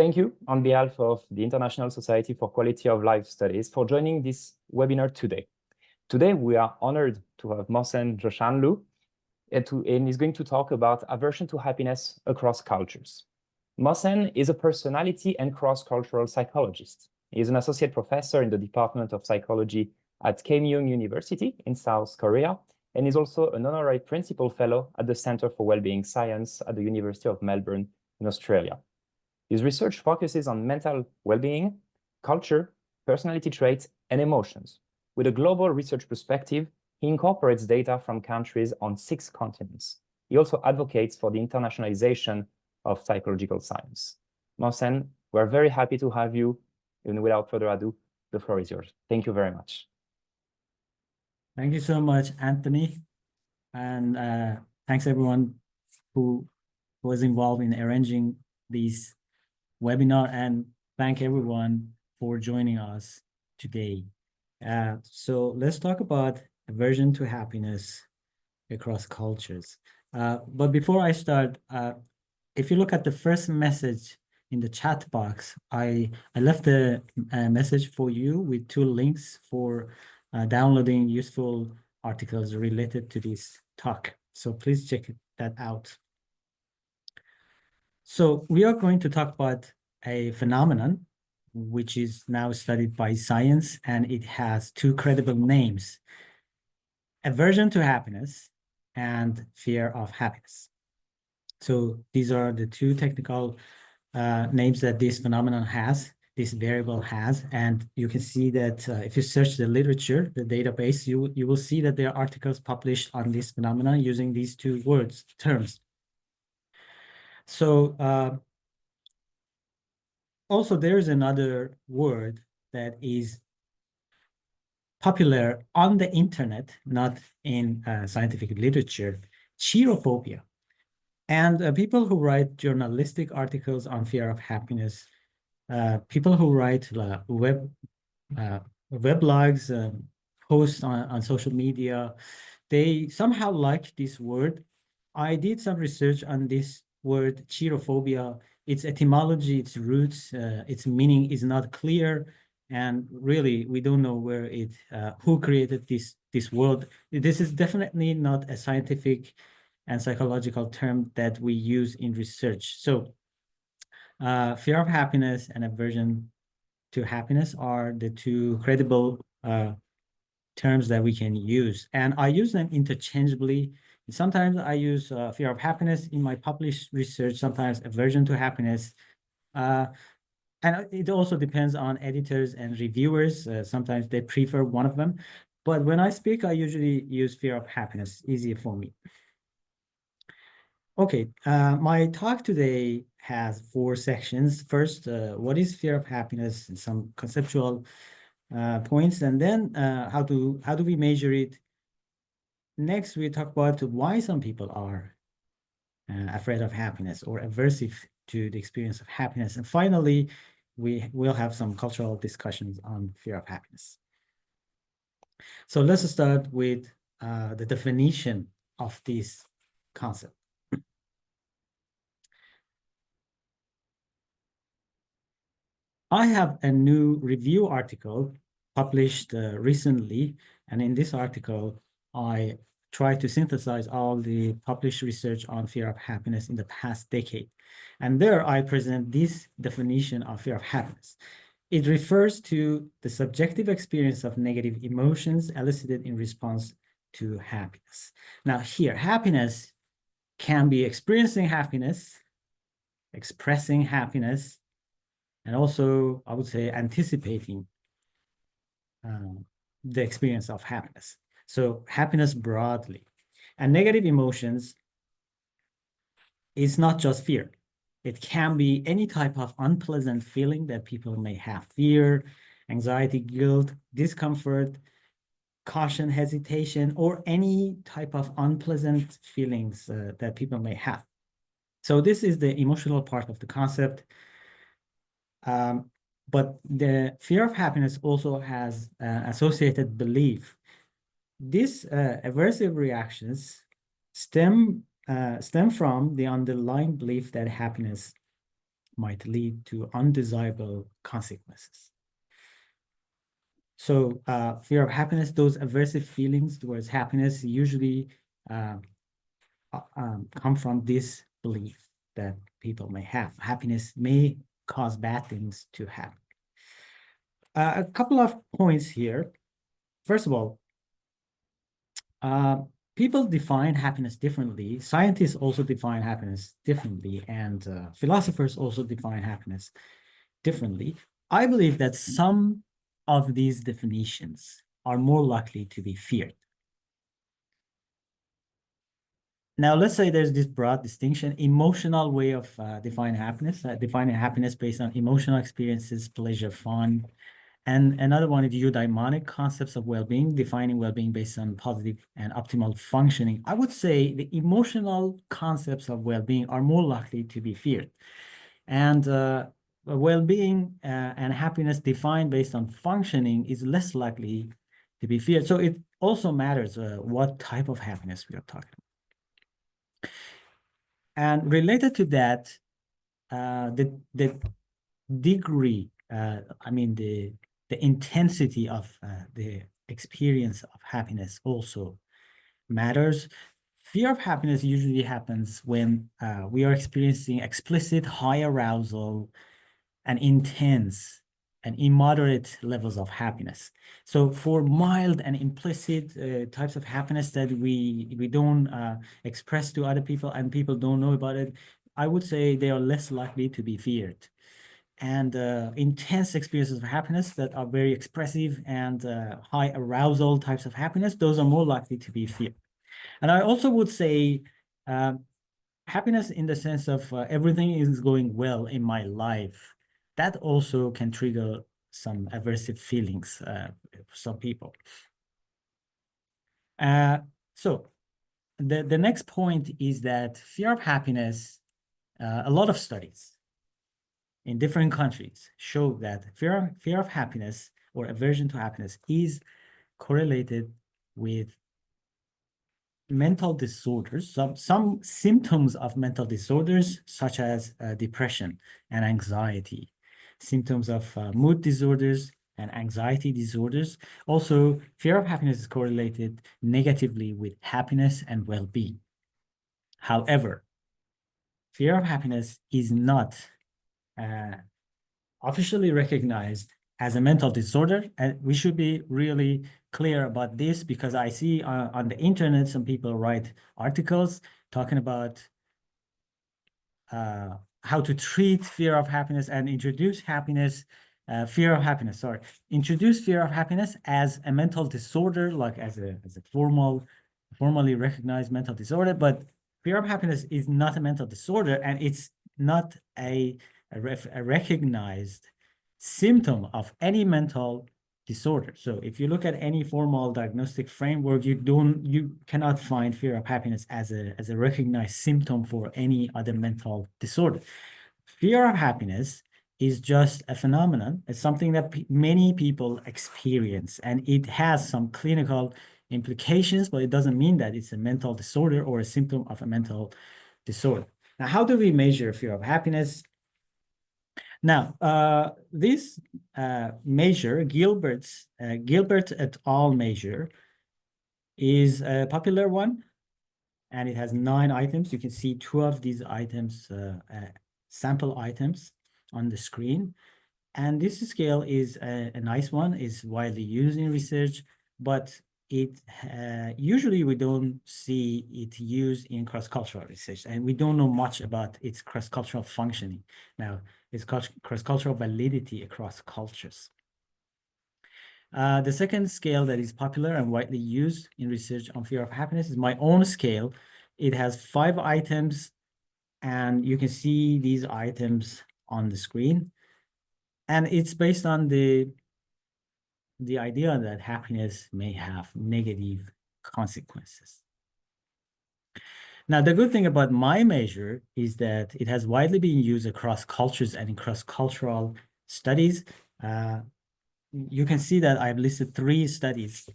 thank you on behalf of the International Society for Quality of Life Studies for joining this webinar today. Today, we are honored to have Mohsen Joshanloo, and he's going to talk about aversion to happiness across cultures. Mohsen is a personality and cross-cultural psychologist. He is an associate professor in the Department of Psychology at Keimyung University in South Korea, and is also an honorary principal fellow at the Center for Wellbeing Science at the University of Melbourne in Australia. His research focuses on mental well-being, culture, personality traits, and emotions. With a global research perspective, he incorporates data from countries on 6 continents. He also advocates for the internationalization of psychological science. Mohsen, we're very happy to have you, and without further ado, the floor is yours. Thank you very much. Thank you so much, Anthony. And thanks everyone who was involved in arranging these webinar, and thank everyone for joining us today. So let's talk about aversion to happiness across cultures. But before I start, if you look at the first message in the chat box, I left a message for you with 2 links for downloading useful articles related to this talk. So please check that out. So we are going to talk about a phenomenon which is now studied by science, and it has 2 credible names: aversion to happiness and fear of happiness. So these are the 2 technical names that this phenomenon has, this variable has. And you can see that if you search the literature, the database, you will see that there are articles published on this phenomenon using these 2 terms. So also there is another word that is popular on the internet, not in scientific literature: cheerophobia. And people who write journalistic articles on fear of happiness, people who write weblogs, posts on social media, they somehow like this word. I did some research on this word cheerophobia. Its etymology, its roots, its meaning is not clear, and really we don't know where who created this word. This is definitely not a scientific and psychological term that we use in research. So fear of happiness and aversion to happiness are the 2 credible terms that we can use, and I use them interchangeably. Sometimes I use fear of happiness in my published research, sometimes aversion to happiness. And it also depends on editors and reviewers. Sometimes they prefer one of them. But when I speak, I usually use fear of happiness, easier for me. Okay, my talk today has 4 sections. First, what is fear of happiness, and some conceptual points, and then how do we measure it. Next, we talk about why some people are afraid of happiness or aversive to the experience of happiness. And finally, we will have some cultural discussions on fear of happiness. So let's start with the definition of this concept. I have a new review article published recently, and in this article, I try to synthesize all the published research on fear of happiness in the past decade. And there I present this definition of fear of happiness. It refers to the subjective experience of negative emotions elicited in response to happiness. Now here, happiness can be experiencing happiness, expressing happiness, and also, I would say, anticipating the experience of happiness. So happiness broadly. And negative emotions is not just fear. It can be any type of unpleasant feeling that people may have: fear, anxiety, guilt, discomfort, caution, hesitation, or any type of unpleasant feelings that people may have. So this is the emotional part of the concept. But the fear of happiness also has associated belief. These aversive reactions stem from the underlying belief that happiness might lead to undesirable consequences. So fear of happiness, those aversive feelings towards happiness usually come from this belief that people may have. Happiness may cause bad things to happen. A couple of points here. First of all, people define happiness differently. Scientists also define happiness differently, and philosophers also define happiness differently. I believe that some of these definitions are more likely to be feared. Now, let's say there's this broad distinction, emotional way of defining happiness based on emotional experiences, pleasure, fun. And another one is eudaimonic concepts of well-being, defining well-being based on positive and optimal functioning. I would say the emotional concepts of well-being are more likely to be feared. And well-being and happiness defined based on functioning is less likely to be feared. So it also matters what type of happiness we are talking about. And related to that, the degree, the intensity of the experience of happiness also matters. Fear of happiness usually happens when we are experiencing explicit high arousal and intense and immoderate levels of happiness. So for mild and implicit types of happiness that we don't express to other people and people don't know about it, I would say they are less likely to be feared. And intense experiences of happiness that are very expressive and high arousal types of happiness, those are more likely to be feared. And I also would say happiness in the sense of everything is going well in my life, that also can trigger some aversive feelings for some people. So the next point is that fear of happiness, a lot of studies in different countries show that fear of happiness or aversion to happiness is correlated with mental disorders, some symptoms of mental disorders, such as depression and anxiety, symptoms of mood disorders and anxiety disorders. Also, fear of happiness is correlated negatively with happiness and well-being. However, fear of happiness is not officially recognized as a mental disorder, and we should be really clear about this, because I see on the internet some people write articles talking about how to treat fear of happiness and introduce fear of happiness, sorry, introduce fear of happiness as a mental disorder, like as a formally recognized mental disorder. But fear of happiness is not a mental disorder, and it's not a recognized symptom of any mental disorder. So if you look at any formal diagnostic framework, you cannot find fear of happiness as a recognized symptom for any other mental disorder. Fear of happiness is just a phenomenon. It's something that many people experience, and it has some clinical implications, but it doesn't mean that it's a mental disorder or a symptom of a mental disorder. Now, how do we measure fear of happiness? Now, this measure, Gilbert et al. Measure, is a popular one, and it has 9 items. You can see 2 of these items, sample items on the screen. And this scale is a nice one, is widely used in research, but it usually we don't see it used in cross-cultural research, and we don't know much about its cross-cultural functioning. Now, its cross-cultural validity across cultures. The second scale that is popular and widely used in research on fear of happiness is my own scale. It has 5 items, and you can see these items on the screen. And it's based on the idea that happiness may have negative consequences. Now, the good thing about my measure is that it has widely been used across cultures and in cross-cultural studies. You can see that I've listed 3 studies,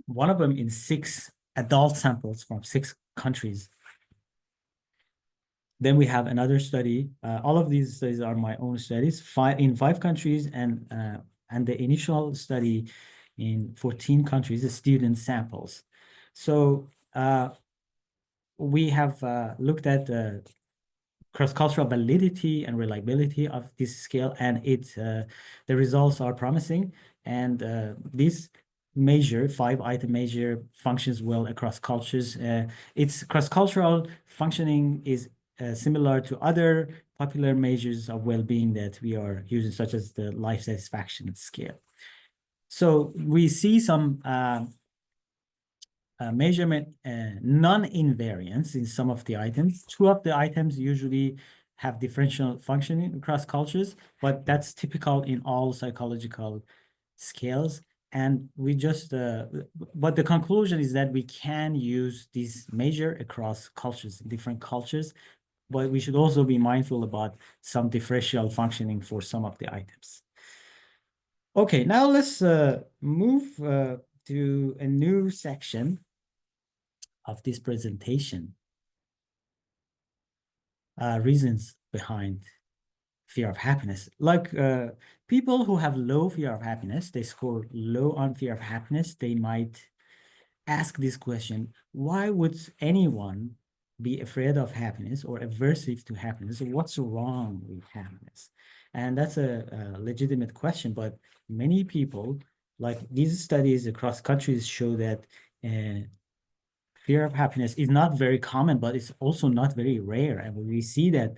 one of them in 6 adult samples from 6 countries. Then we have another study. All of these studies are my own studies, in 5 countries, and the initial study in 14 countries, the student samples. So we have looked at cross-cultural validity and reliability of this scale, and the results are promising. And this measure, 5-item measure, functions well across cultures. Its cross-cultural functioning is similar to other popular measures of well-being that we are using, such as the life satisfaction scale. So we see some measurement non-invariance in some of the items. 2 of the items usually have differential functioning across cultures, but that's typical in all psychological scales. And we just, but the conclusion is that we can use this measure across cultures, different cultures, but we should also be mindful about some differential functioning for some of the items. Okay, now let's move to a new section of this presentation. Reasons behind fear of happiness. Like people who have low fear of happiness, they score low on fear of happiness, they might ask this question: why would anyone be afraid of happiness or aversive to happiness? What's wrong with happiness? And that's a legitimate question, but many people, like these studies across countries show that fear of happiness is not very common, but it's also not very rare. And we see that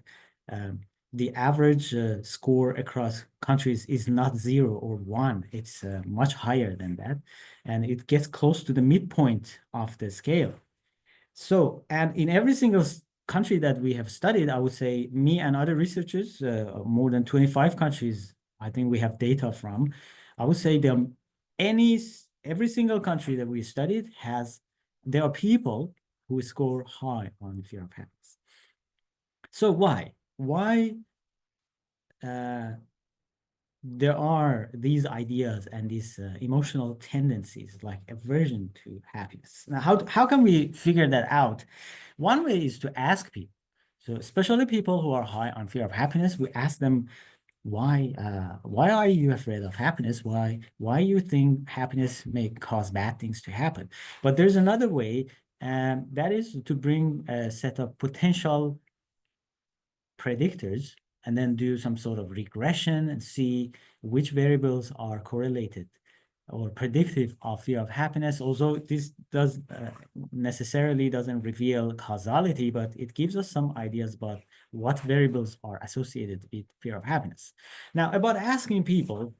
the average score across countries is not 0 or 1. It's much higher than that. And it gets close to the midpoint of the scale. So, and in every single country that we have studied, I would say me and other researchers, more than 25 countries, I think we have data from, I would say every single country that we studied there are people who score high on fear of happiness. So why? Why there are these ideas and these emotional tendencies like aversion to happiness? Now, how can we figure that out? One way is to ask people. So especially people who are high on fear of happiness, we ask them, why are you afraid of happiness? Why you think happiness may cause bad things to happen? But there's another way, and that is to bring a set of potential predictors and then do some sort of regression and see which variables are correlated or predictive of fear of happiness. Although this necessarily doesn't reveal causality, but it gives us some ideas about what variables are associated with fear of happiness. Now, about asking people,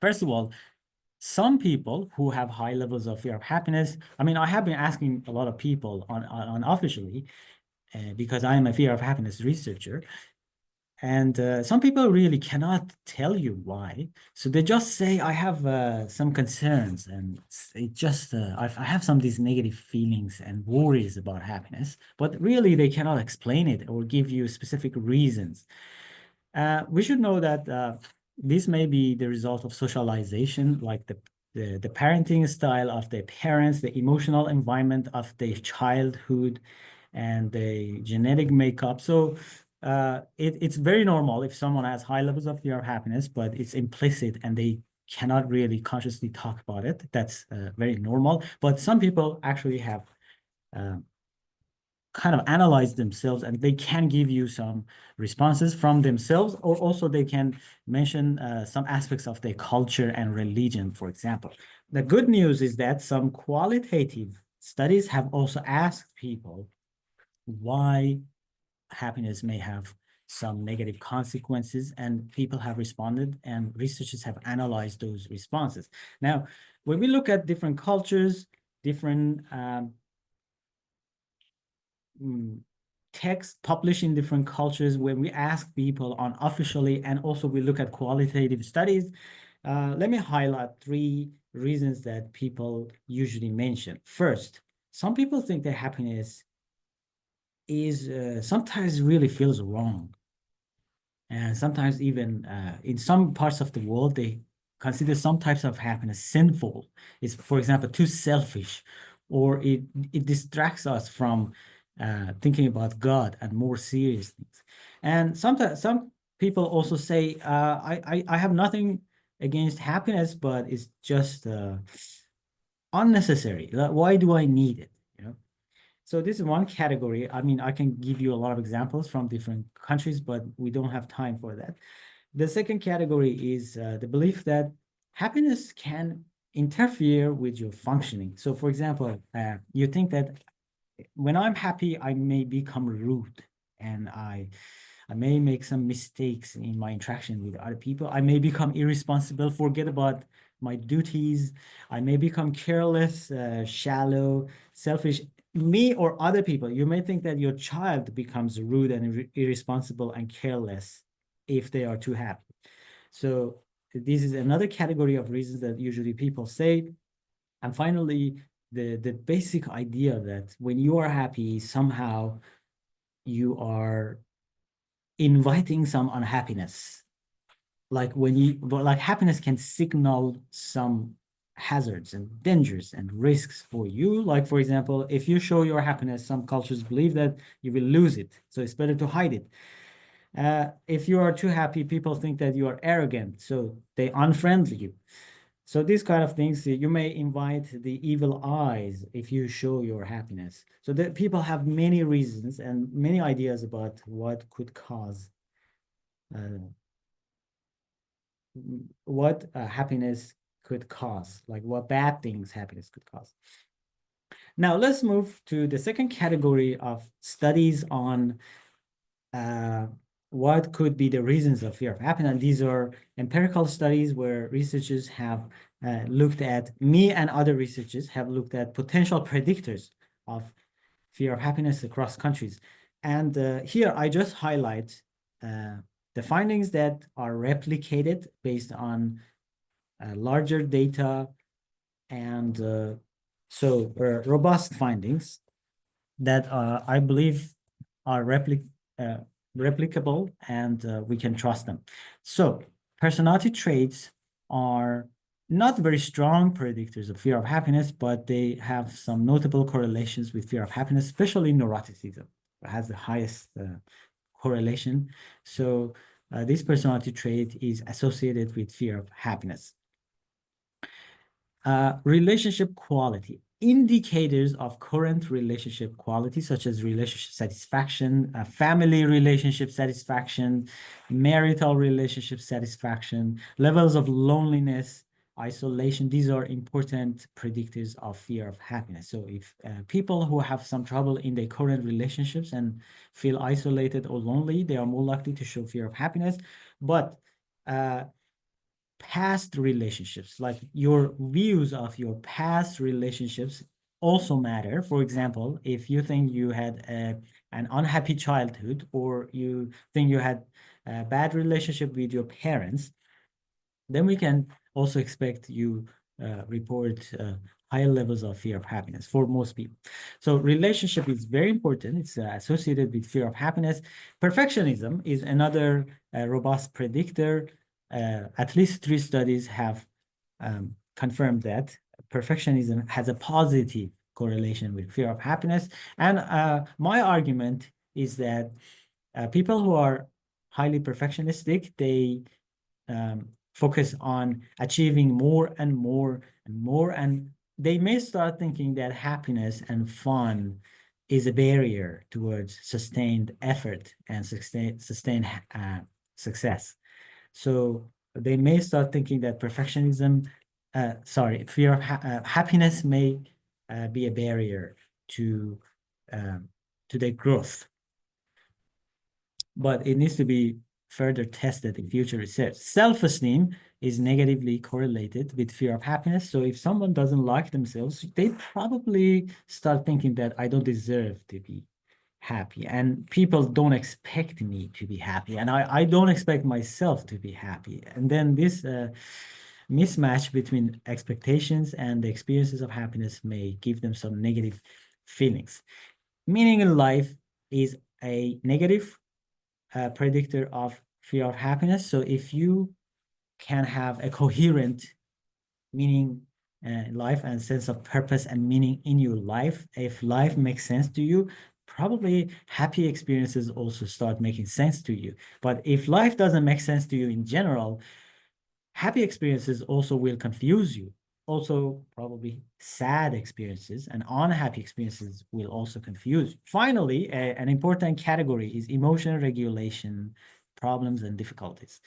first of all, some people who have high levels of fear of happiness, I mean, I have been asking a lot of people unofficially because I am a fear of happiness researcher. And some people really cannot tell you why. So they just say, I have some concerns, and it just, I have some of these negative feelings and worries about happiness, but really they cannot explain it or give you specific reasons. We should know that this may be the result of socialization, like the parenting style of the parents, the emotional environment of the childhood, and the genetic makeup. So it's very normal if someone has high levels of fear of happiness, but it's implicit and they cannot really consciously talk about it. That's very normal. But some people actually have kind of analyzed themselves, and they can give you some responses from themselves, or also they can mention some aspects of their culture and religion, for example. The good news is that some qualitative studies have also asked people why happiness may have some negative consequences, and people have responded, and researchers have analyzed those responses. Now, when we look at different cultures, different text published in different cultures, when we ask people unofficially, and also we look at qualitative studies, let me highlight 3 reasons that people usually mention. First, some people think that happiness is sometimes really feels wrong. And sometimes even in some parts of the world, they consider some types of happiness sinful. It's, for example, too selfish, or it distracts us from thinking about God and more serious things. And sometimes some people also say, I have nothing against happiness, but it's just unnecessary. Why do I need it? You know. So this is one category. I mean, I can give you a lot of examples from different countries, but we don't have time for that. The second category is the belief that happiness can interfere with your functioning. So, for example, you think that when I'm happy, I may become rude, and I may make some mistakes in my interaction with other people. I may become irresponsible, forget about my duties. I may become careless, shallow, selfish. Me or other people, you may think that your child becomes rude and irresponsible and careless if they are too happy. So this is another category of reasons that usually people say. And finally, the basic idea that when you are happy, somehow you are inviting some unhappiness. Like happiness can signal some hazards and dangers and risks for you. Like, for example, if you show your happiness, some cultures believe that you will lose it. So it's better to hide it. If you are too happy, people think that you are arrogant, so they unfriendly you. So these kind of things, you may invite the evil eyes if you show your happiness. So that people have many reasons and many ideas about what could cause, what happiness could cause, like what bad things happiness could cause. Now let's move to the second category of studies on what could be the reasons of fear of happiness. These are empirical studies where researchers have looked at, me and other researchers have looked at potential predictors of fear of happiness across countries. And here I just highlight the findings that are replicated based on larger data and robust findings that I believe are replicable and we can trust them. So personality traits are not very strong predictors of fear of happiness, but they have some notable correlations with fear of happiness, especially neuroticism has the highest correlation. So this personality trait is associated with fear of happiness. Relationship quality. Indicators of current relationship quality, such as relationship satisfaction, family relationship satisfaction, marital relationship satisfaction, levels of loneliness, isolation. These are important predictors of fear of happiness. So if people who have some trouble in their current relationships and feel isolated or lonely, they are more likely to show fear of happiness. But past relationships, like your views of your past relationships also matter. For example, if you think you had an unhappy childhood, or you think you had a bad relationship with your parents, then we can also expect you report higher levels of fear of happiness for most people. So relationship is very important. It's associated with fear of happiness. Perfectionism is another robust predictor. At least 3 studies have confirmed that perfectionism has a positive correlation with fear of happiness. And my argument is that people who are highly perfectionistic, they focus on achieving more and more and more, and they may start thinking that happiness and fun is a barrier towards sustained effort and sustained success. So they may start thinking that fear of happiness may be a barrier to their growth. But it needs to be further tested in future research. Self-esteem is negatively correlated with fear of happiness. So if someone doesn't like themselves, they probably start thinking that I don't deserve to be happy, and people don't expect me to be happy, and I don't expect myself to be happy. And then this mismatch between expectations and the experiences of happiness may give them some negative feelings. Meaning in life is a negative predictor of fear of happiness. So if you can have a coherent meaning life and sense of purpose and meaning in your life, if life makes sense to you, probably happy experiences also start making sense to you. But if life doesn't make sense to you in general, happy experiences also will confuse you. Also, probably sad experiences and unhappy experiences will also confuse you. Finally, an important category is emotion regulation problems and difficulties.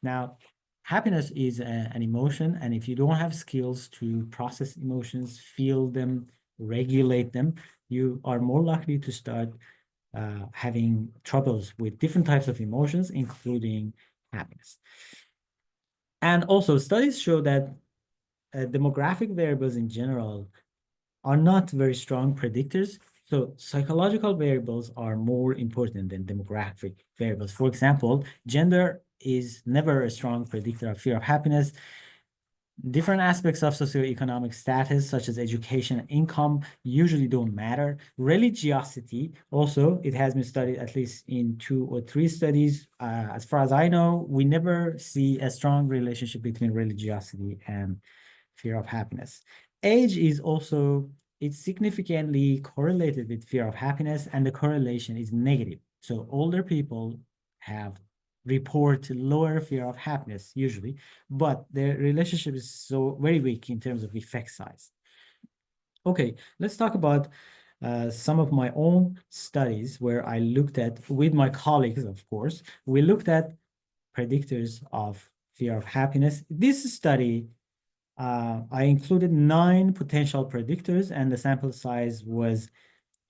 Now, happiness is an emotion, and if you don't have skills to process emotions, feel them, regulate them, you are more likely to start having troubles with different types of emotions, including happiness. And also, studies show that demographic variables in general are not very strong predictors. So psychological variables are more important than demographic variables. For example, gender is never a strong predictor of fear of happiness. Different aspects of socioeconomic status, such as education and income, usually don't matter. Religiosity, also, it has been studied at least in 2 or 3 studies. As far as I know, we never see a strong relationship between religiosity and fear of happiness. Age is also, it's significantly correlated with fear of happiness, and the correlation is negative. So older people report lower fear of happiness usually, but their relationship is so very weak in terms of effect size. Okay, let's talk about some of my own studies where I looked at, with my colleagues, of course, we looked at predictors of fear of happiness. This study, I included 9 potential predictors, and the sample size was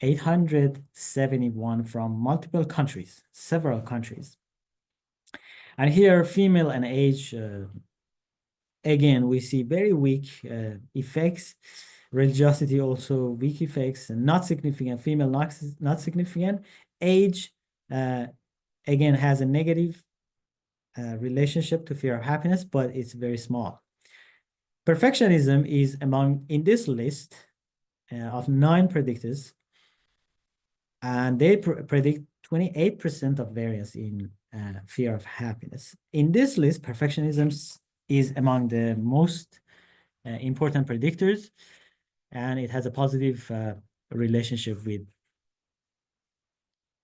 871 from multiple countries, several countries. And here, female and age, again, we see very weak effects. Religiosity also weak effects, and not significant. Female not significant. Age, again, has a negative relationship to fear of happiness, but it's very small. Perfectionism is in this list of 9 predictors, and they predict 28% of variance in fear of happiness. In this list, perfectionism is among the most important predictors, and it has a positive relationship with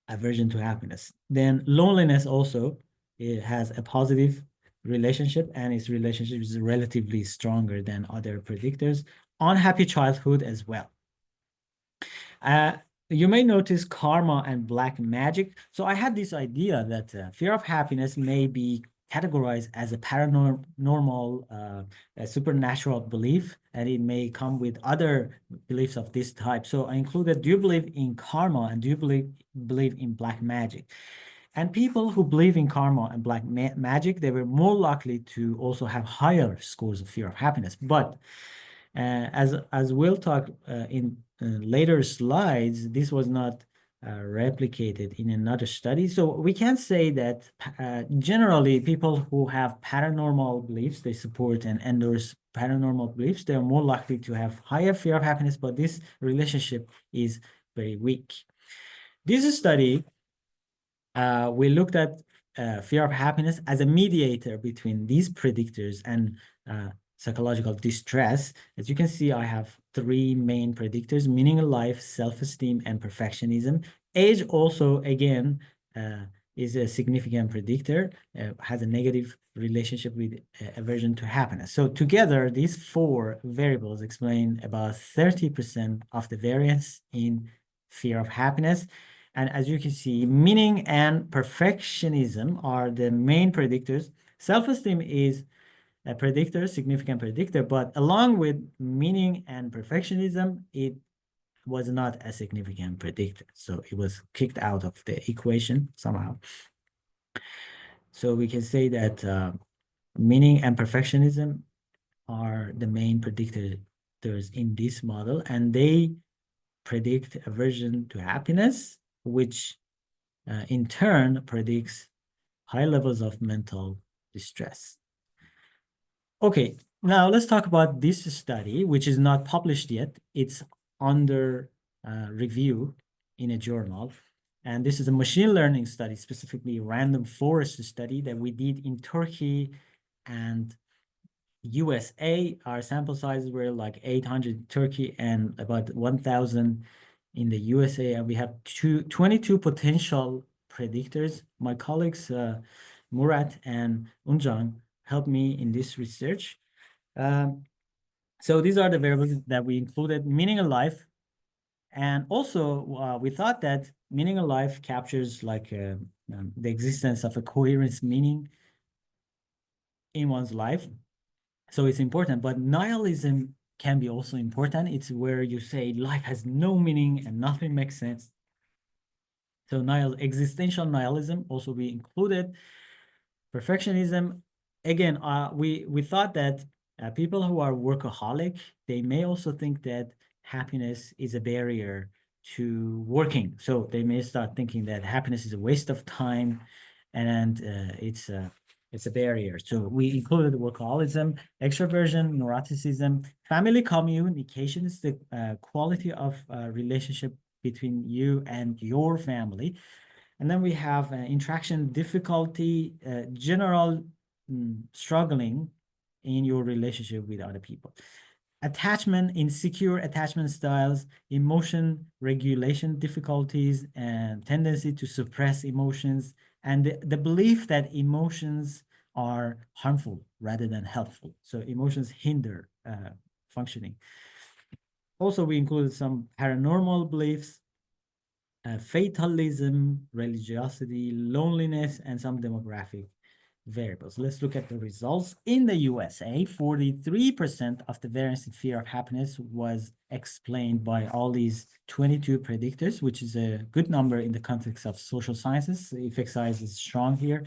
aversion to happiness. Then loneliness also, it has a positive relationship, and its relationship is relatively stronger than other predictors. Unhappy childhood as well. You may notice karma and black magic. So I had this idea that fear of happiness may be categorized as a paranormal, a supernatural belief, and it may come with other beliefs of this type. So I included, do you believe in karma, and do you believe in black magic? And people who believe in karma and black magic, they were more likely to also have higher scores of fear of happiness. But as we'll talk in later slides, this was not replicated in another study. So we can say that generally people who have paranormal beliefs, they support and endorse paranormal beliefs, they're more likely to have higher fear of happiness, but this relationship is very weak. This study, we looked at fear of happiness as a mediator between these predictors and psychological distress. As you can see, I have 3 main predictors: meaning in life, self-esteem, and perfectionism. Age also, again, is a significant predictor, has a negative relationship with aversion to happiness. So together, these 4 variables explain about 30% of the variance in fear of happiness. And as you can see, meaning and perfectionism are the main predictors. Self-esteem is a predictor, significant predictor, but along with meaning and perfectionism, it was not a significant predictor. So it was kicked out of the equation somehow. So we can say that meaning and perfectionism are the main predictors in this model, and they predict aversion to happiness, which in turn predicts high levels of mental distress. Okay, now let's talk about this study, which is not published yet. It's under review in a journal. And this is a machine learning study, specifically random forest study that we did in Turkey and USA. Our sample sizes were like 800 in Turkey and about 1,000 in the USA, and we have 22 potential predictors. My colleagues, Murat and Unjang, helped me in this research. So these are the variables that we included: meaning of life. And also, we thought that meaning of life captures like the existence of a coherence meaning in one's life. So it's important, but nihilism can be also important. It's where you say life has no meaning and nothing makes sense. So existential nihilism also be included. Perfectionism, again, we thought that people who are workaholic, they may also think that happiness is a barrier to working. So they may start thinking that happiness is a waste of time, and it's a barrier. So we included workaholism, extroversion, neuroticism, family communication is the quality of relationship between you and your family. And then we have interaction difficulty, general struggling in your relationship with other people. Attachment, insecure attachment styles, emotion regulation difficulties, and tendency to suppress emotions, and the belief that emotions are harmful rather than helpful. So emotions hinder functioning. Also, we included some paranormal beliefs, fatalism, religiosity, loneliness, and some demographic variables. Let's look at the results. In the USA, 43% of the variance in fear of happiness was explained by all these 22 predictors, which is a good number in the context of social sciences. The effect size is strong here.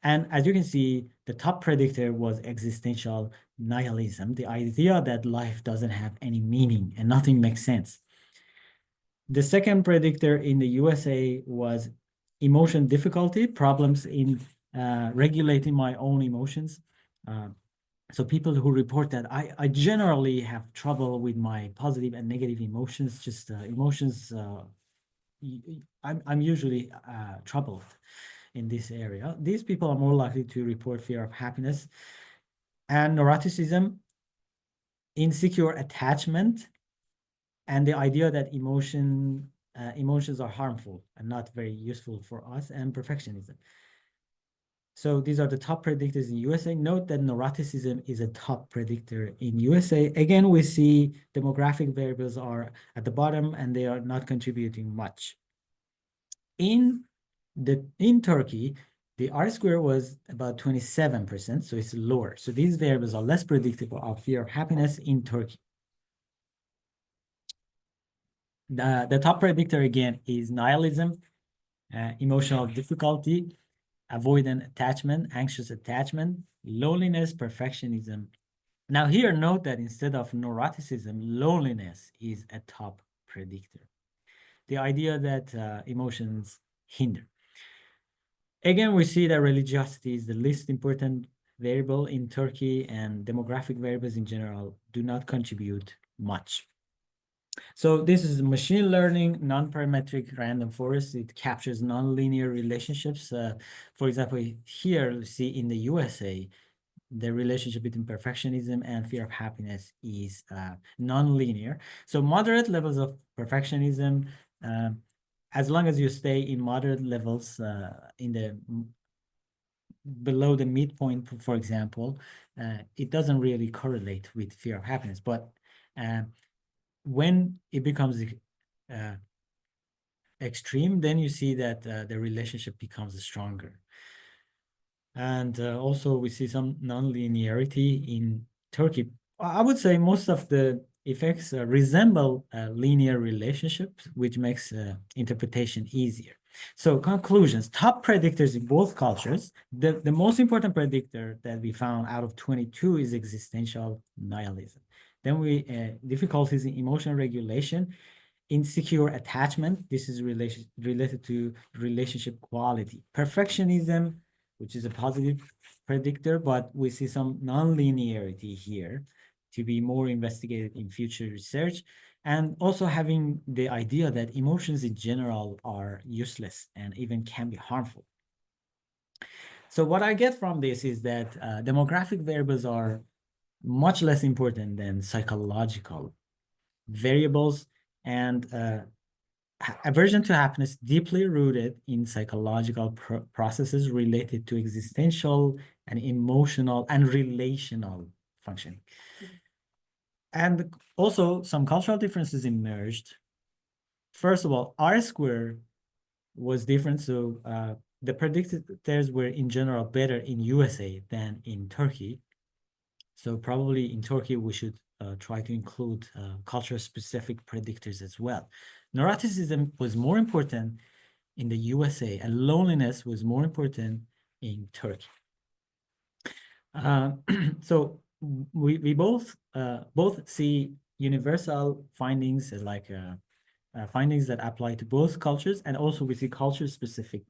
And as you can see, the top predictor was existential nihilism, the idea that life doesn't have any meaning and nothing makes sense. The second predictor in the USA was emotion difficulty, problems in regulating my own emotions. So people who report that I generally have trouble with my positive and negative emotions, just emotions, I'm usually troubled in this area. These people are more likely to report fear of happiness. And neuroticism, insecure attachment, and the idea that emotions are harmful and not very useful for us, and perfectionism. So these are the top predictors in USA. Note that neuroticism is a top predictor in USA. Again, we see demographic variables are at the bottom and they are not contributing much. In Turkey, the R-square was about 27%, so it's lower. So these variables are less predictable of fear of happiness in Turkey. The top predictor again is nihilism, emotional difficulty, avoidant attachment, anxious attachment, loneliness, perfectionism. Now here, note that instead of neuroticism, loneliness is a top predictor. The idea that emotions hinder. Again, we see that religiosity is the least important variable in Turkey, and demographic variables in general do not contribute much. So this is machine learning, non-parametric random forest. It captures non-linear relationships. For example, here, you see in the USA, the relationship between perfectionism and fear of happiness is non-linear. So moderate levels of perfectionism, as long as you stay in moderate levels in the below the midpoint, for example, it doesn't really correlate with fear of happiness. But when it becomes extreme, then you see that the relationship becomes stronger. And also we see some non-linearity in Turkey. I would say most of the effects resemble linear relationships, which makes interpretation easier. So conclusions, top predictors in both cultures. The most important predictor that we found out of 22 is existential nihilism. Then difficulties in emotional regulation, insecure attachment. This is related to relationship quality. Perfectionism, which is a positive predictor, but we see some non-linearity here to be more investigated in future research. And also having the idea that emotions in general are useless and even can be harmful. So what I get from this is that demographic variables are much less important than psychological variables. And aversion to happiness deeply rooted in psychological processes related to existential and emotional and relational functioning. And also some cultural differences emerged. First of all, R square was different. So the predictors were in general better in USA than in Turkey. So probably in Turkey, we should try to include culture-specific predictors as well. Neuroticism was more important in the USA, and loneliness was more important in Turkey. So we both see universal findings like findings that apply to both cultures, and also we see culture-specific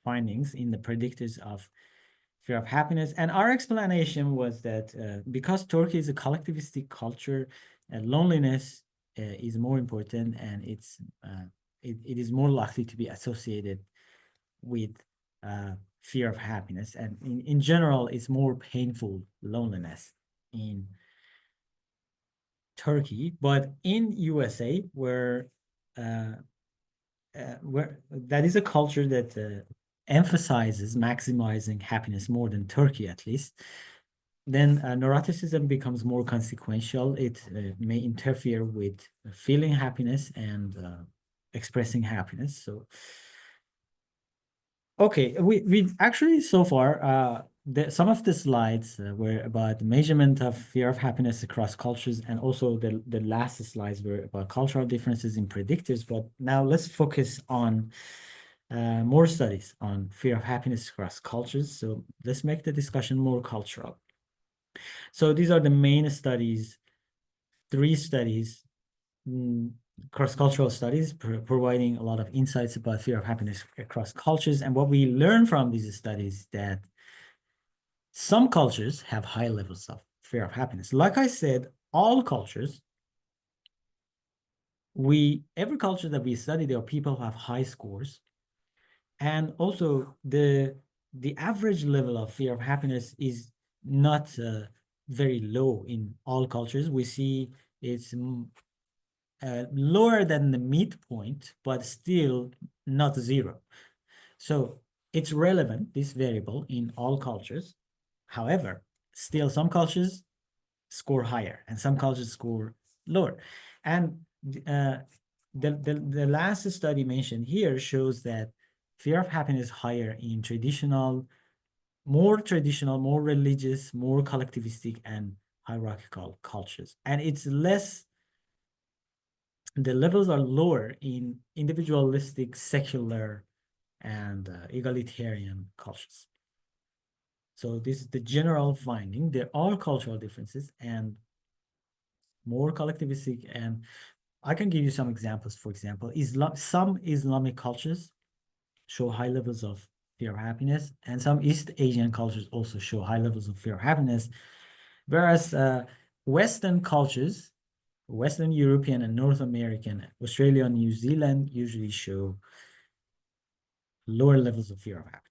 findings in the predictors of fear of happiness. And our explanation was that because Turkey is a collectivistic culture, loneliness is more important, and it is more likely to be associated with fear of happiness. And in general, it's more painful loneliness in Turkey, but in USA, where that is a culture that emphasizes maximizing happiness more than Turkey, at least, then neuroticism becomes more consequential. It may interfere with feeling happiness and expressing happiness. So, okay, we actually so far some of the slides were about measurement of fear of happiness across cultures, and also the last slides were about cultural differences in predictors. But now let's focus on more studies on fear of happiness across cultures. So let's make the discussion more cultural. So these are the main studies, 3 studies, cross-cultural studies, providing a lot of insights about fear of happiness across cultures. And what we learn from these studies that some cultures have high levels of fear of happiness. Like I said, all cultures, every culture that we study, there are people who have high scores. And also the average level of fear of happiness is not very low in all cultures. We see it's lower than the midpoint, but still not 0. So it's relevant, this variable, in all cultures. However, still some cultures score higher and some cultures score lower. And the last study mentioned here shows that fear of happiness higher in more religious, more collectivistic, and hierarchical cultures. And it's less, the levels are lower in individualistic, secular, and egalitarian cultures. So this is the general finding. There are cultural differences and more collectivistic, and I can give you some examples. For example, some Islamic cultures show high levels of fear of happiness, and some East Asian cultures also show high levels of fear of happiness, whereas Western cultures, Western European and North American, Australia and New Zealand usually show lower levels of fear of happiness.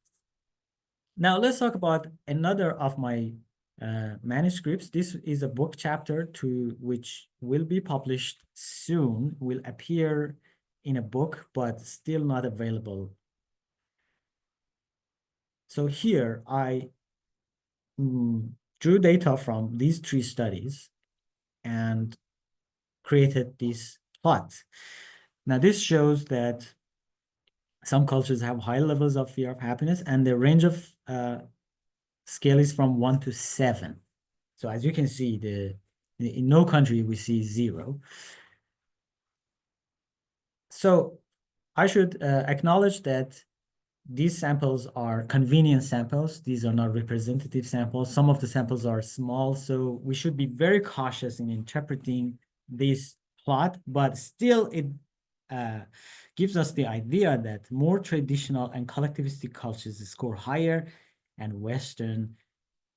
Now let's talk about another of my manuscripts. This is a book chapter which will be published soon, will appear in a book, but still not available. So here I drew data from these 3 studies and created this plot. Now this shows that some cultures have high levels of fear of happiness, and the range of scale is from 1 to 7. So as you can see, in no country we see 0. So I should acknowledge that these samples are convenient samples. These are not representative samples. Some of the samples are small, so we should be very cautious in interpreting this plot, but still it gives us the idea that more traditional and collectivistic cultures score higher, and Western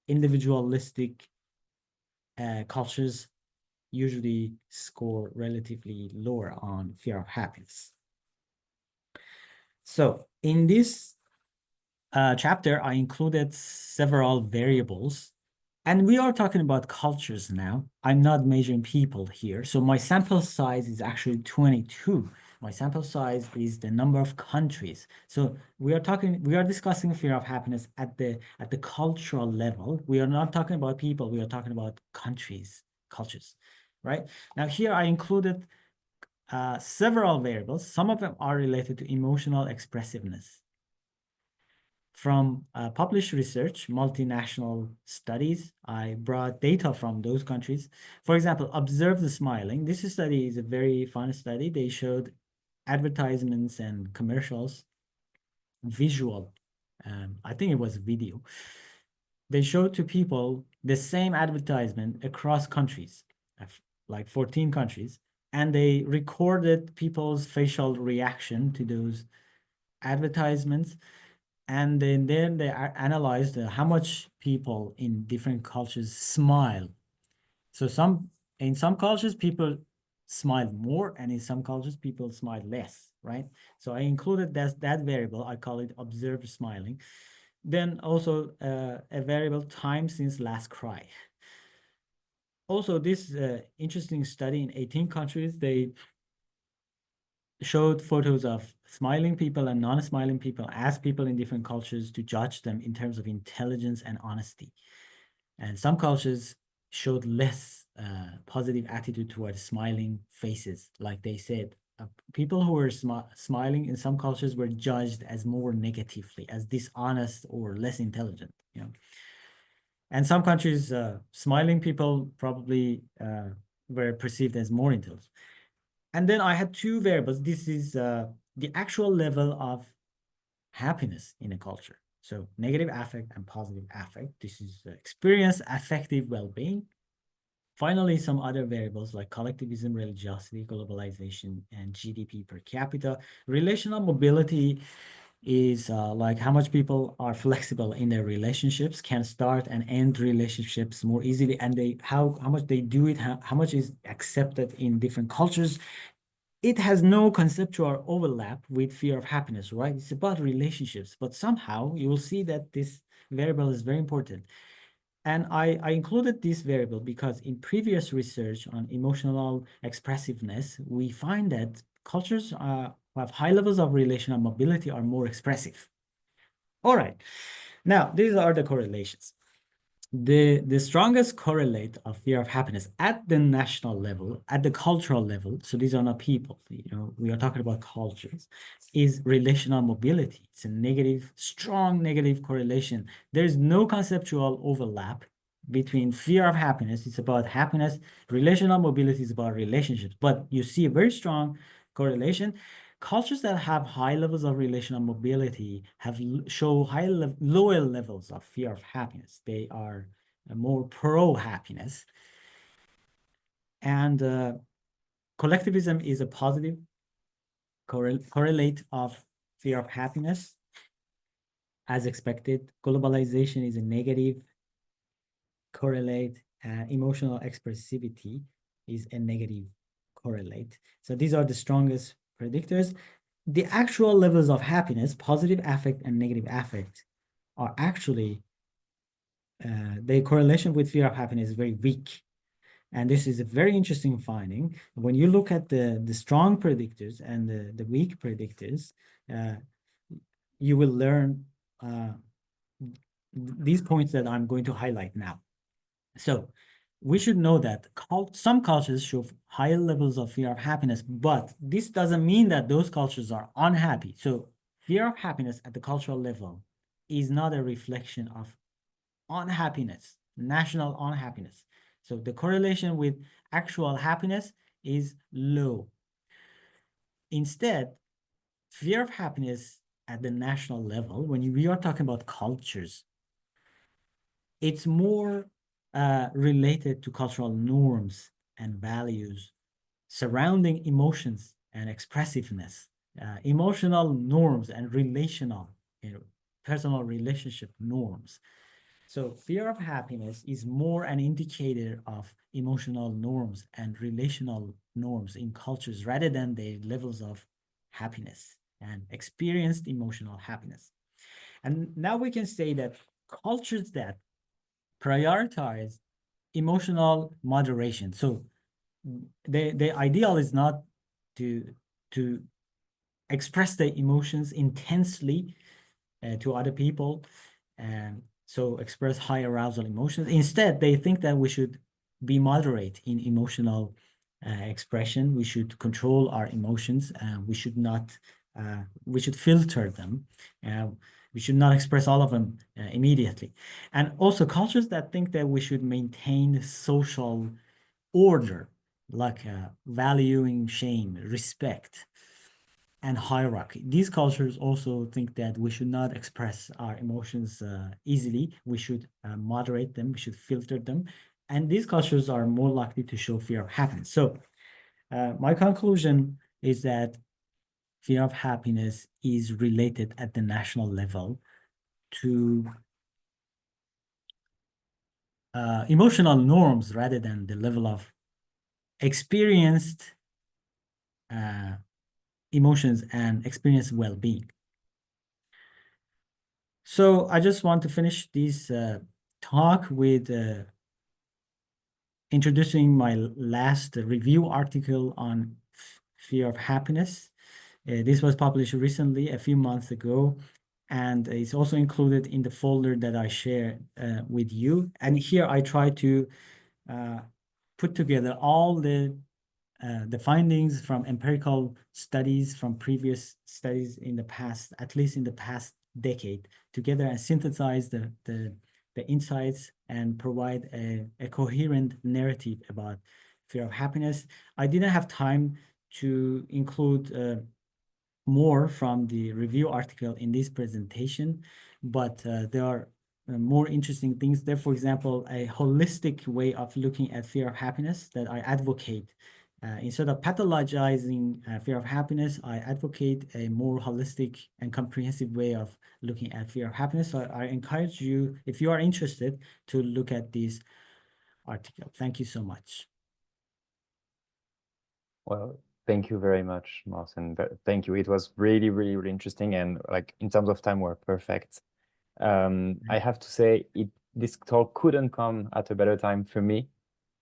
individualistic cultures usually score relatively lower on fear of happiness. So in this chapter, I included several variables, and we are talking about cultures now. I'm not measuring people here. So my sample size is actually 22. My sample size is the number of countries. So we are discussing fear of happiness at the cultural level. We are not talking about people, we are talking about countries, cultures, right? Now here I included several variables. Some of them are related to emotional expressiveness. From published research, multinational studies, I brought data from those countries. For example, observe the smiling. This study is a very fun study. They showed advertisements and commercials, visual, I think it was video. They showed to people the same advertisement across countries, like 14 countries, and they recorded people's facial reaction to those advertisements. And then they analyzed how much people in different cultures smile. So in some cultures, people smile more, and in some cultures, people smile less, right? So I included that variable. I call it observed smiling. Then also a variable time since last cry. Also, this interesting study in 18 countries, they showed photos of smiling people and non-smiling people, asked people in different cultures to judge them in terms of intelligence and honesty. And some cultures showed less positive attitude towards smiling faces. Like they said, people who were smiling in some cultures were judged as more negatively, as dishonest or less intelligent, you know. And some countries, smiling people probably were perceived as more intelligent. And then I had two variables. This is the actual level of happiness in a culture. So negative affect and positive affect. This is experience affective well-being. Finally, some other variables like collectivism, religiosity, globalization, and GDP per capita. Relational mobility is like how much people are flexible in their relationships, can start and end relationships more easily, and how much they do it, how much is accepted in different cultures. It has no conceptual overlap with fear of happiness, right? It's about relationships, but somehow you will see that this variable is very important. And I included this variable because in previous research on emotional expressiveness, we find that cultures who have high levels of relational mobility are more expressive. All right, now these are the correlations. The strongest correlate of fear of happiness at the national level, at the cultural level, so these are not people, you know, we are talking about cultures, is relational mobility. It's a negative, strong negative correlation. There's no conceptual overlap between fear of happiness. It's about happiness. Relational mobility is about relationships, but you see a very strong correlation. Cultures that have high levels of relational mobility show lower levels of fear of happiness. They are more pro-happiness. And collectivism is a positive correlate of fear of happiness, as expected. Globalization is a negative correlate. Emotional expressivity is a negative correlate. So these are the strongest predictors. The actual levels of happiness, positive affect and negative affect, are actually, the correlation with fear of happiness is very weak. And this is a very interesting finding. When you look at the strong predictors and the weak predictors, you will learn these points that I'm going to highlight now. So we should know that some cultures show higher levels of fear of happiness, but this doesn't mean that those cultures are unhappy. So fear of happiness at the cultural level is not a reflection of unhappiness, national unhappiness. So the correlation with actual happiness is low. Instead, fear of happiness at the national level, when we are talking about cultures, it's more related to cultural norms and values surrounding emotions and expressiveness, emotional norms and relational, personal relationship norms. So fear of happiness is more an indicator of emotional norms and relational norms in cultures rather than the levels of happiness and experienced emotional happiness. And now we can say that cultures that prioritize emotional moderation. So the ideal is not to to express their emotions intensely to other people, and so express high arousal emotions. Instead, they think that we should be moderate in emotional expression. We should control our emotions. We should not. We should filter them. We should not express all of them immediately. And also cultures that think that we should maintain social order, like valuing shame, respect, and hierarchy. These cultures also think that we should not express our emotions easily. We should moderate them. We should filter them. And these cultures are more likely to show fear of happiness. So my conclusion is that fear of happiness is related at the national level to emotional norms rather than the level of experienced emotions and experienced well-being. So I just want to finish this talk with introducing my last review article on fear of happiness. This was published recently, a few months ago, and it's also included in the folder that I share with you. And here I try to put together all the findings from empirical studies, from previous studies in the past, at least in the past decade, together and synthesize the insights and provide a coherent narrative about fear of happiness. I didn't have time to include more from the review article in this presentation, but there are more interesting things there. For example, a holistic way of looking at fear of happiness that I advocate. Instead of pathologizing fear of happiness, I advocate a more holistic and comprehensive way of looking at fear of happiness. So I encourage you, if you are interested, to look at this article. Thank you so much. Well, thank you very much, Mohsen. Thank you. It was really, really, really interesting. And like in terms of time, we're perfect. I have to say, this talk couldn't come at a better time for me,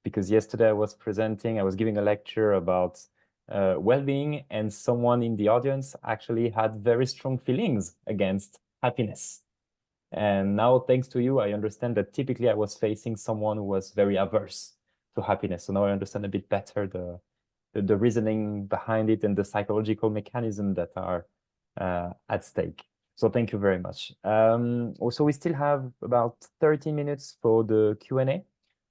because yesterday I was giving a lecture about well-being, and someone in the audience actually had very strong feelings against happiness. And now, thanks to you, I understand that typically I was facing someone who was very averse to happiness. So now I understand a bit better the reasoning behind it and the psychological mechanism that are at stake. So thank you very much. Also, we still have about 30 minutes for the Q&A.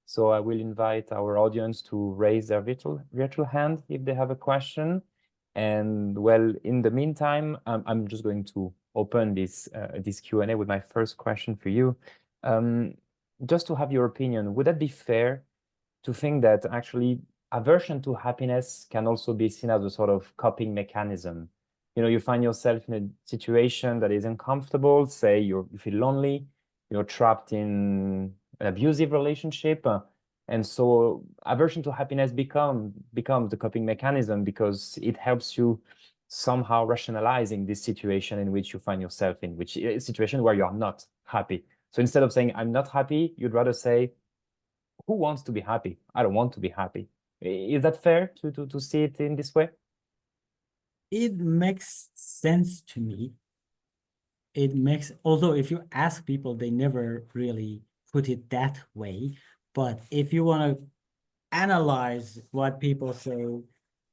So I will invite our audience to raise their virtual hand if they have a question. And well, in the meantime, I'm just going to open this Q&A with my first question for you. Just to have your opinion, would that be fair to think that actually aversion to happiness can also be seen as a sort of coping mechanism? You know, you find yourself in a situation that is uncomfortable, say you feel lonely, you're trapped in an abusive relationship, and so aversion to happiness becomes the coping mechanism because it helps you somehow rationalizing this situation in which you find yourself in, which is a situation where you are not happy. So instead of saying I'm not happy, you'd rather say, who wants to be happy? I don't want to be happy. Is that fair to see it in this way? It makes sense to me. It makes, although if you ask people, they never really put it that way. But if you want to analyze what people say,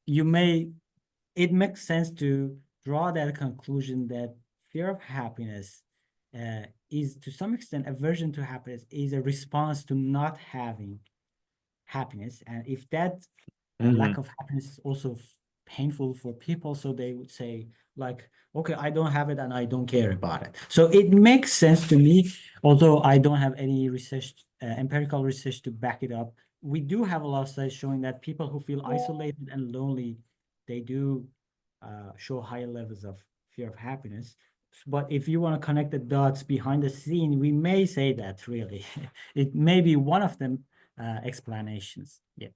it makes sense to draw that conclusion that fear of happiness is, to some extent, aversion to happiness is a response to not having happiness. And if that lack of happiness is also painful for people, so they would say, like, okay, I don't have it and I don't care about it. So it makes sense to me, although I don't have any research, empirical research to back it up. We do have a lot of studies showing that people who feel isolated and lonely, they do show higher levels of fear of happiness. But if you want to connect the dots behind the scene, we may say that really it may be one of them explanations. Yeah.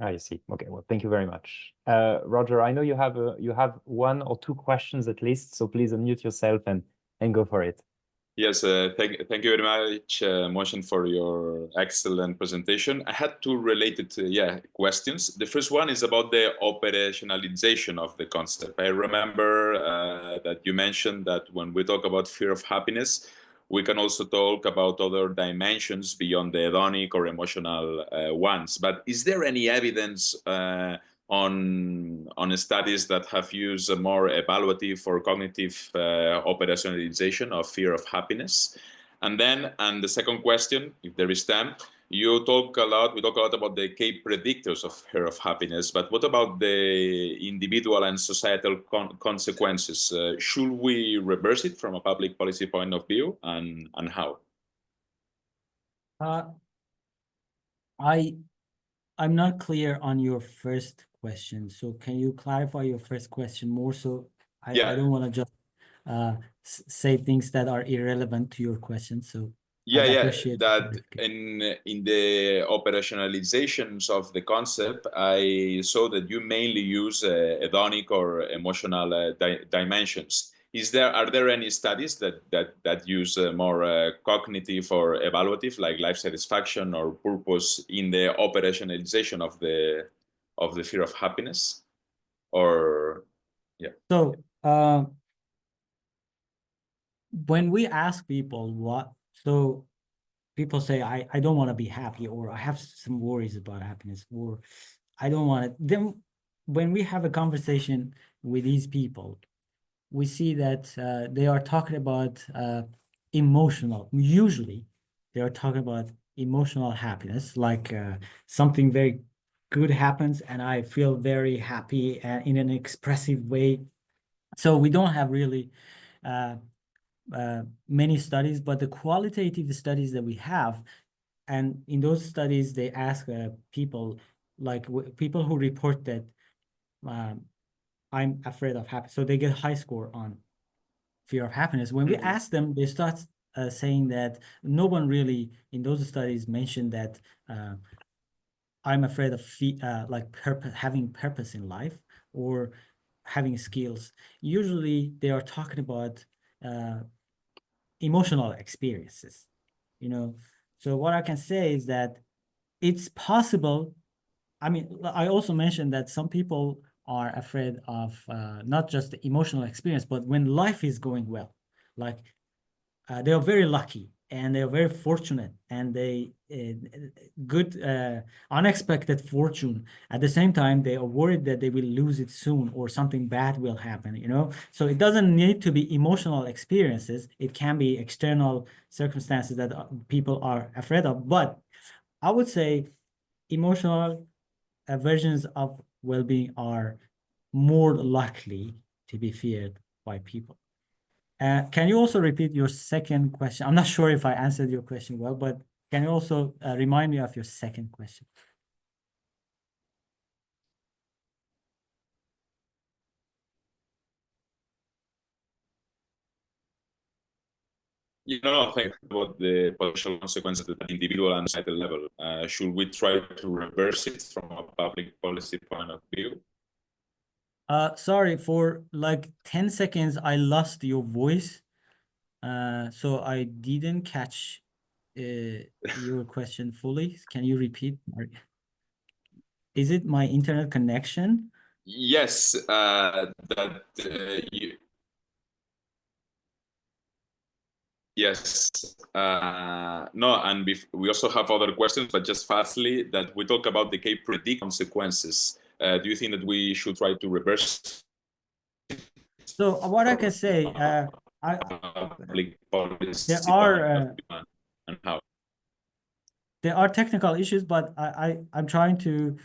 I see. Okay, well, thank you very much. Roger, I know you have one or two questions at least, so please unmute yourself and go for it. Yes, thank you very much, Mohsen, for your excellent presentation. I had two related, questions. The first one is about the operationalization of the concept. I remember that you mentioned that when we talk about fear of happiness, we can also talk about other dimensions beyond the hedonic or emotional ones. But is there any evidence on studies that have used a more evaluative or cognitive operationalization of fear of happiness? And the second question, if there is time, we talk a lot about the key predictors of fear of happiness, but what about the individual and societal consequences? Should we reverse it from a public policy point of view, and how? I'm not clear on your first question. So can you clarify your first question more? So I don't want to just say things that are irrelevant to your question. So I'd appreciate that in the operationalizations of the concept, I saw that you mainly use hedonic or emotional dimensions. Are there any studies that use more cognitive or evaluative, like life satisfaction or purpose, in the operationalization of the fear of happiness? Or So when we ask people so people say, I don't want to be happy, or I have some worries about happiness, or I don't want it. Then when we have a conversation with these people, we see that they are talking about usually they are talking about emotional happiness, like something very good happens and I feel very happy in an expressive way. So we don't have really many studies, but the qualitative studies that we have, and in those studies, they ask people, like people who report that I'm afraid of happiness. So they get high score on fear of happiness. When we ask them, they start saying that no one really in those studies mentioned that I'm afraid of having purpose in life or having skills. Usually they are talking about emotional experiences, you know. So what I can say is that it's possible. I mean, I also mentioned that some people are afraid of not just the emotional experience, but when life is going well, like they are very lucky and they are very fortunate, and they good unexpected fortune. At the same time, they are worried that they will lose it soon or something bad will happen, you know. So it doesn't need to be emotional experiences. It can be external circumstances that people are afraid of. But I would say emotional versions of well-being are more likely to be feared by people. Can you also repeat your second question? I'm not sure if I answered your question well, but can you also remind me of your second question? No, think about the potential consequences at the individual and societal level. Should we try to reverse it from a public policy point of view? Sorry, for like 10 seconds, I lost your voice. So I didn't catch your question fully. Can you repeat? Is it my internet connection? Yes, yes. No, and we also have other questions, but just fastly, that we talk about the key predict consequences. Do you think that we should try to reverse So what I can say, public policy there are and how? there are technical issues, but I'm trying to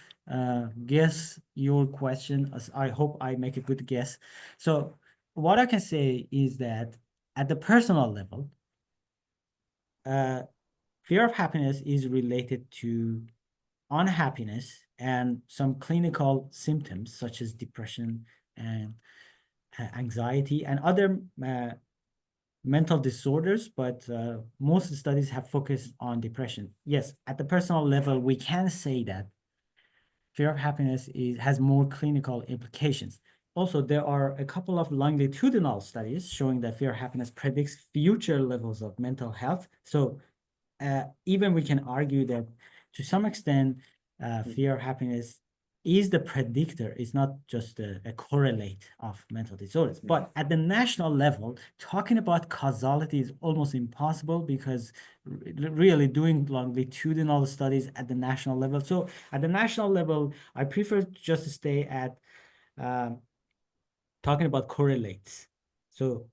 guess your question. As I hope I make a good guess. So what I can say is that at the personal level, fear of happiness is related to unhappiness and some clinical symptoms such as depression and anxiety and other mental disorders, but most studies have focused on depression. Yes, at the personal level, we can say that fear of happiness has more clinical implications. also, there are a couple of longitudinal studies showing that fear of happiness predicts future levels of mental health. So even we can argue that to some extent, fear of happiness is the predictor. It's not just a correlate of mental disorders. But at the national level, talking about causality is almost impossible because really doing longitudinal studies at the national level. So at the national level, I prefer just to stay at talking about correlates. So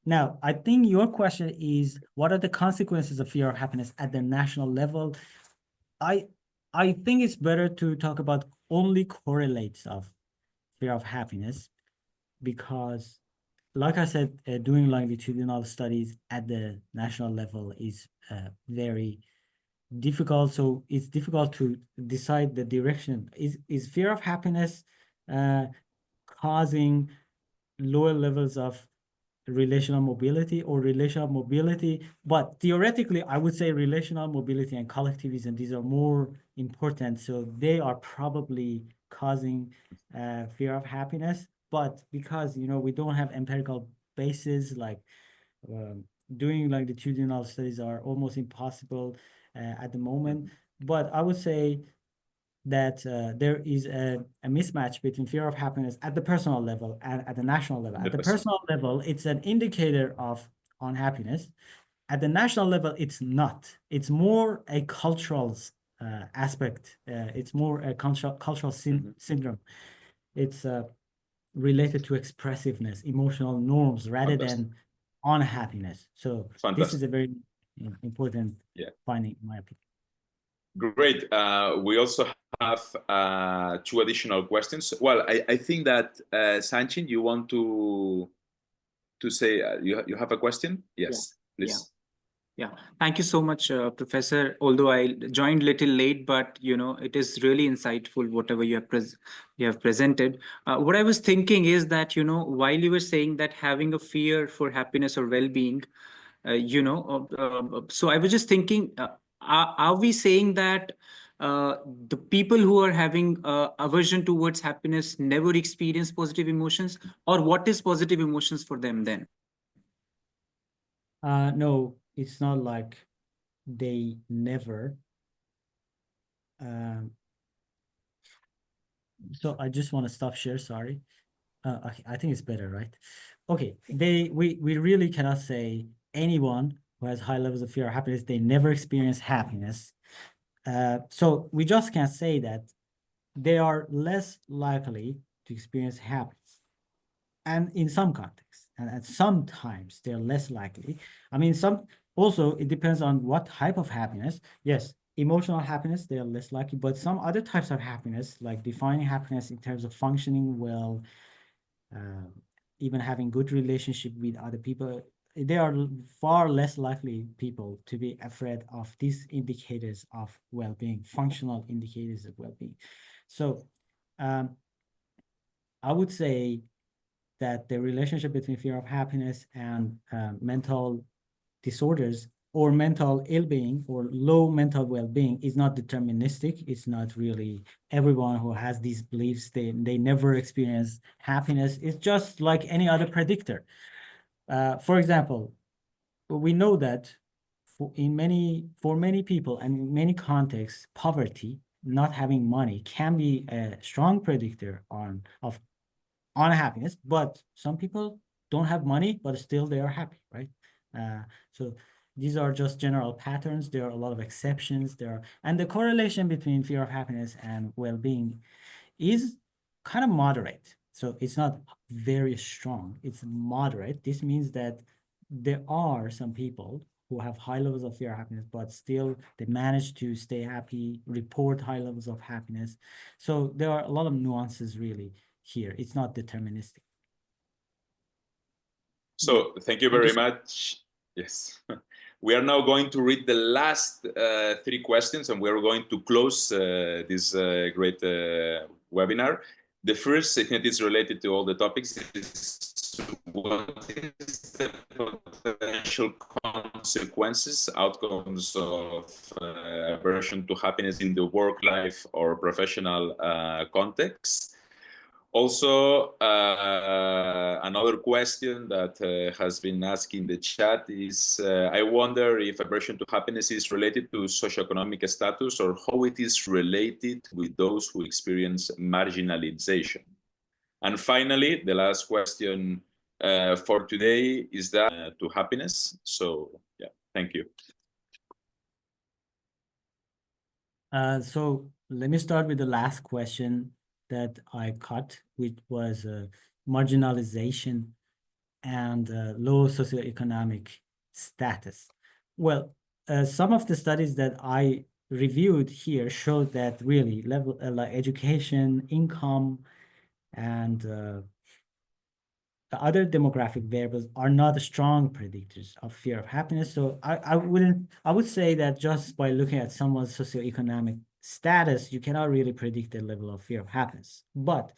now, I think your question is, what are the consequences of fear of happiness at the national level? I think it's better to talk about only correlates of fear of happiness because, like I said, doing longitudinal studies at the national level is very difficult. So it's difficult to decide the direction. Is fear of happiness causing lower levels of relational mobility or relational mobility? But theoretically, I would say relational mobility and collectivism, these are more important. So they are probably causing fear of happiness. But because, we don't have empirical basis, like doing longitudinal studies are almost impossible at the moment. But I would say that there is a mismatch between fear of happiness at the personal level and at the national level. At the personal level, it's an indicator of unhappiness. At the national level, it's not. It's more a cultural aspect. It's more a cultural syndrome. It's related to expressiveness, emotional norms, rather than unhappiness. So this is a very important finding, in my opinion. Great. We also have 2 additional questions. Well, I think that Sanchin, you want to say you have a question? Yes, please. Yeah, thank you so much, Professor. Although I joined a little late, but it is really insightful whatever you have presented. What I was thinking is that while you were saying that having a fear for happiness or well-being, so I was just thinking, are we saying that the people who are having aversion towards happiness never experience positive emotions, or what is positive emotions for them then? No, it's not like they never. So I just want to stop share, sorry. I think it's better, right? Okay, we really cannot say anyone who has high levels of fear or happiness, they never experience happiness. So we just can't say that they are less likely to experience happiness. And in some contexts, and sometimes they're less likely. I mean, also it depends on what type of happiness. Yes, emotional happiness, they are less likely, but some other types of happiness, like defining happiness in terms of functioning well, even having good relationship with other people, they are far less likely people to be afraid of these indicators of well-being, functional indicators of well-being. So I would say that the relationship between fear of happiness and mental disorders or mental ill-being or low mental well-being is not deterministic. It's not really everyone who has these beliefs, they never experience happiness. It's just like any other predictor. For example, we know that for many people and in many contexts, poverty, not having money, can be a strong predictor of unhappiness, but some people don't have money, but still they are happy, right? So these are just general patterns. There are a lot of exceptions there, and the correlation between fear of happiness and well-being is kind of moderate. So it's not very strong, it's moderate. This means that there are some people who have high levels of fear of happiness, but still they manage to stay happy, report high levels of happiness. So there are a lot of nuances really here. It's not deterministic. So thank you very much. Yes. We are now going to read the last 3 questions, and we are going to close this great webinar. The first, I think it is related to all the topics, is what is the potential consequences, outcomes of aversion to happiness in the work life or professional context? Also, another question that has been asked in the chat is, I wonder if aversion to happiness is related to socioeconomic status or how it is related with those who experience marginalization. And finally, the last question for today is that to happiness. So, yeah, thank you. So let me start with the last question that I caught, which was marginalization and low socioeconomic status. Well, some of the studies that I reviewed here showed that really level like education, income, and the other demographic variables are not strong predictors of fear of happiness. So I would say that just by looking at someone's socioeconomic status, you cannot really predict the level of fear of happiness. But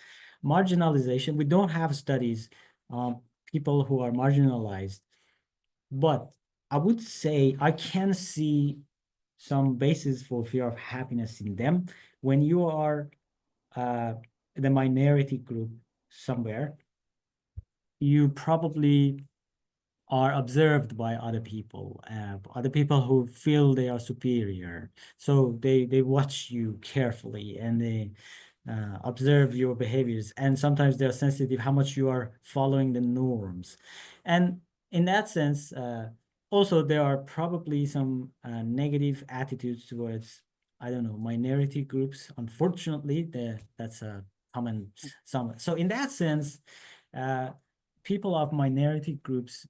marginalization, we don't have studies on people who are marginalized, but I would say I can see some basis for fear of happiness in them when you are the minority group somewhere. You probably are observed by other people who feel they are superior. So they watch you carefully and they observe your behaviors. And sometimes they're sensitive how much you are following the norms. And in that sense, also there are probably some negative attitudes towards, I don't know, minority groups. Unfortunately, that's a common some. So in that sense, people of minority groups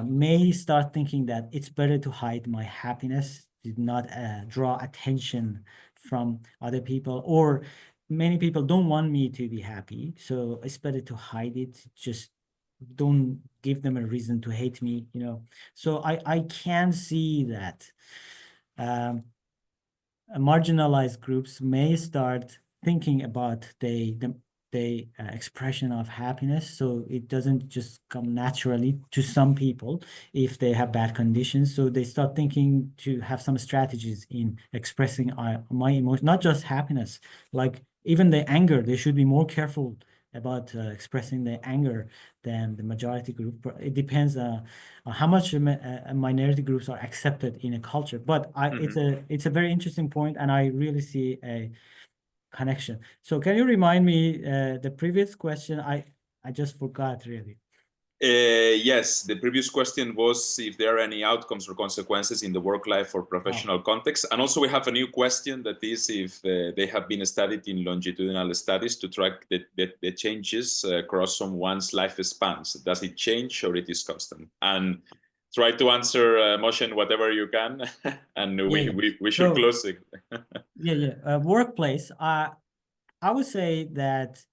may start thinking that it's better to hide my happiness, did not draw attention from other people, or many people don't want me to be happy, so it's better to hide it. Just don't give them a reason to hate me, you know. So I can see that marginalized groups may start thinking about the expression of happiness, so it doesn't just come naturally to some people if they have bad conditions. So they start thinking to have some strategies in expressing my emotion, not just happiness, like even the anger. They should be more careful about expressing the anger than the majority group. It depends how much minority groups are accepted in a culture. But it's a very interesting point, and I really see a connection. So can you remind me the previous question? I just forgot really. Yes, the previous question was if there are any outcomes or consequences in the work life or professional context. And also we have a new question that is if they have been studied in longitudinal studies to track the changes across someone's lifespans. Does it change or it is constant? And try to answer, Mohsen, whatever you can, and we should close it. Workplace, I would say that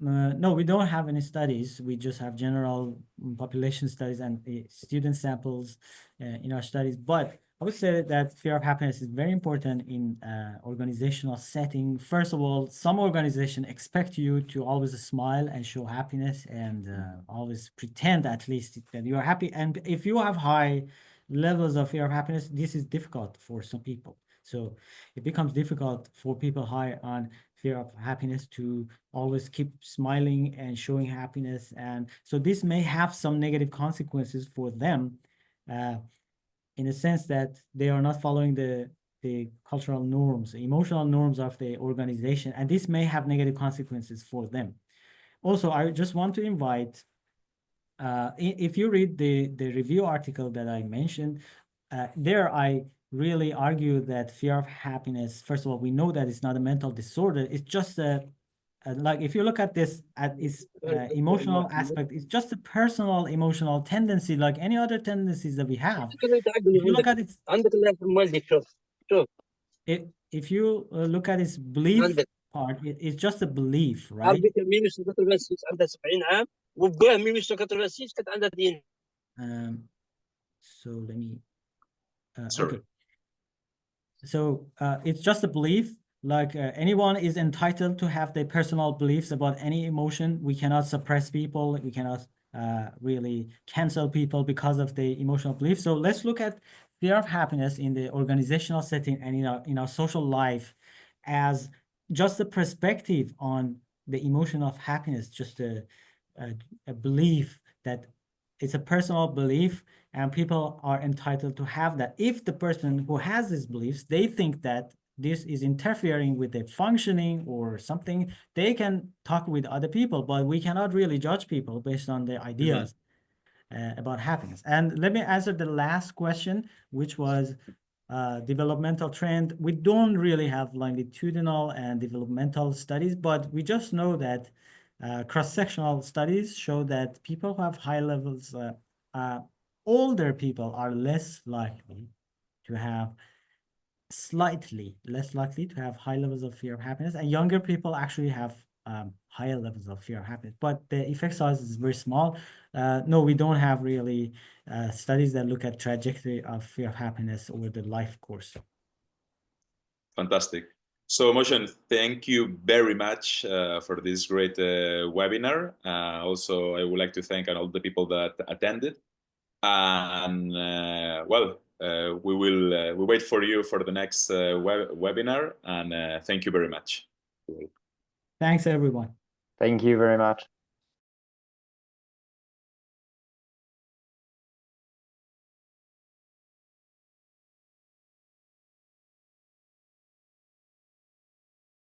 no, we don't have any studies. We just have general population studies and student samples in our studies. But I would say that fear of happiness is very important in organizational setting. First of all, some organizations expect you to always smile and show happiness and always pretend at least that you are happy. And if you have high levels of fear of happiness, this is difficult for some people. So it becomes difficult for people high on fear of happiness to always keep smiling and showing happiness. And so this may have some negative consequences for them in the sense that they are not following the cultural norms, emotional norms of the organization. And this may have negative consequences for them. Also, I just want to invite, if you read the review article that I mentioned, there I really argue that fear of happiness, first of all, we know that it's not a mental disorder. It's just like if you look at this at its emotional aspect, it's just a personal emotional tendency like any other tendencies that we have. If you look at its if you look at its belief part, it's just a belief, right? So let me okay. So it's just a belief, like anyone is entitled to have their personal beliefs about any emotion. We cannot suppress people. We cannot really cancel people because of the emotional belief. So let's look at fear of happiness in the organizational setting and in our social life as just a perspective on the emotion of happiness, just a belief that it's a personal belief, and people are entitled to have that. If the person who has these beliefs, they think that this is interfering with their functioning or something, they can talk with other people, but we cannot really judge people based on their ideas about happiness. And let me answer the last question, which was developmental trend. We don't really have longitudinal and developmental studies, but we just know that cross-sectional studies show that people who have high levels, older people are less likely to have, slightly less likely to have high levels of fear of happiness, and younger people actually have higher levels of fear of happiness, but the effect size is very small. No, we don't have really studies that look at trajectory of fear of happiness over the life course. Fantastic. So Mohsen, thank you very much for this great webinar. Also, I would like to thank all the people that attended. And well, we wait for you for the next webinar. And thank you very much. Thanks, everyone. Thank you very much.